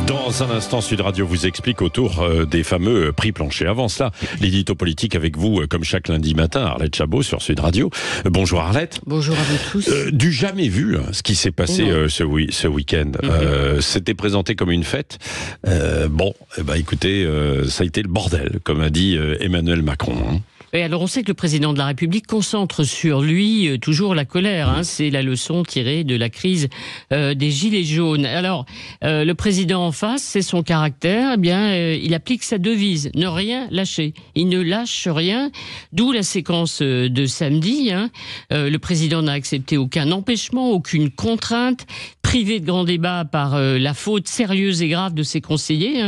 Dans un instant, Sud Radio vous explique autour des fameux prix planchers. Avant cela, l'édito politique avec vous, comme chaque lundi matin, Arlette Chabot sur Sud Radio. Bonjour Arlette. Bonjour à vous tous. Du jamais vu, ce qui s'est passé ce week-end. C'était présenté comme une fête. Écoutez, ça a été le bordel, comme a dit Emmanuel Macron. Et alors on sait que le président de la République concentre sur lui toujours la colère. C'est la leçon tirée de la crise des Gilets jaunes. Alors le président en face, c'est son caractère. Il applique sa devise, ne rien lâcher. Il ne lâche rien. D'où la séquence de samedi. Le président n'a accepté aucun empêchement, aucune contrainte. Privé de grand débat par la faute sérieuse et grave de ses conseillers,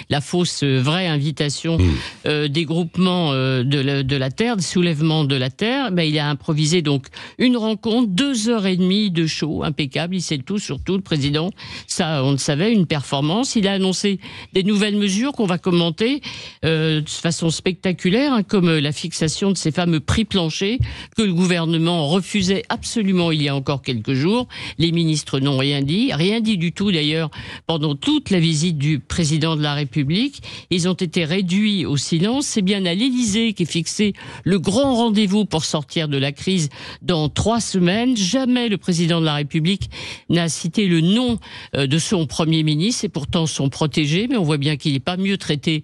la fausse vraie invitation des groupements de la terre, des soulèvements de la terre. Il a improvisé donc une rencontre, 2h30 de show impeccable. Il sait tout sur tout, le président. Ça, on le savait, une performance. Il a annoncé des nouvelles mesures qu'on va commenter de façon spectaculaire, comme la fixation de ces fameux prix planchers que le gouvernement refusait absolument il y a encore quelques jours. Les ministres n'ont rien dit du tout d'ailleurs pendant toute la visite du président de la République. Ils ont été réduits au silence. C'est bien à l'Élysée qu'est fixé le grand rendez-vous pour sortir de la crise dans 3 semaines. Jamais le président de la République n'a cité le nom de son Premier ministre et pourtant son protégé, mais on voit bien qu'il n'est pas mieux traité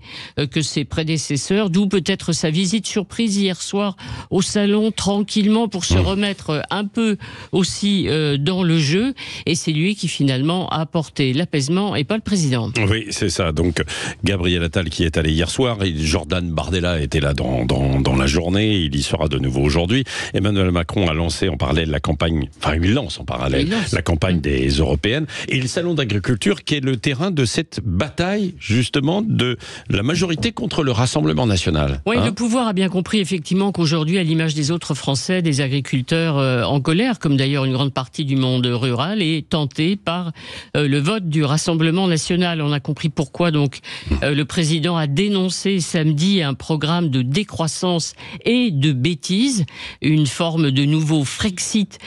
que ses prédécesseurs, d'où peut-être sa visite surprise hier soir au salon tranquillement pour se remettre un peu aussi dans le jeu. Et c'est lui qui finalement a apporté l'apaisement et pas le président. Oui, c'est ça. Donc Gabriel Attal qui est allé hier soir, Jordan Bardella était là dans la journée, il y sera de nouveau aujourd'hui. Emmanuel Macron a lancé en parallèle la campagne, il lance en parallèle la campagne des européennes et le salon d'agriculture qui est le terrain de cette bataille justement de la majorité contre le Rassemblement national. Oui, le pouvoir a bien compris effectivement qu'aujourd'hui, à l'image des autres Français, des agriculteurs en colère, comme d'ailleurs une grande partie du monde rural, est tenté par le vote du Rassemblement national. On a compris pourquoi donc le président a dénoncé samedi un programme de décroissance et de bêtises, une forme de nouveau Frexit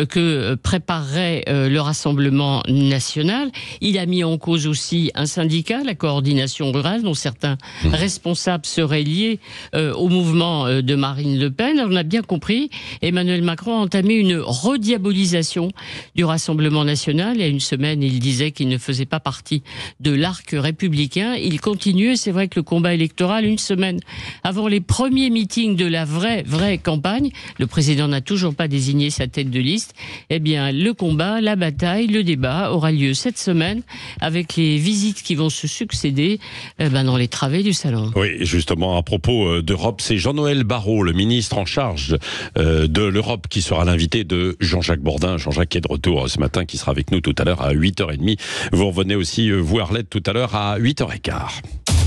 que préparerait le Rassemblement national. Il a mis en cause aussi un syndicat, la coordination rurale, dont certains responsables seraient liés au mouvement de Marine Le Pen. On a bien compris, Emmanuel Macron a entamé une rediabolisation du Rassemblement national. Il y a une semaine, il disait qu'il ne faisait pas partie de l'arc républicain. Il continue, et c'est vrai que le combat électoral, une semaine avant les premiers meetings de la vraie campagne, le président n'a toujours pas désigné sa tête de liste. Le combat, la bataille, le débat aura lieu cette semaine avec les visites qui vont se succéder dans les travées du salon. Oui, justement, à propos d'Europe, c'est Jean-Noël Barrot, le ministre en charge de l'Europe, qui sera l'invité de Jean-Jacques Bourdin. Jean-Jacques qui est de retour ce matin, qui sera avec nous tout à l'heure à 8h30. Vous revenez aussi, vous Arlette, tout à l'heure à 8h15.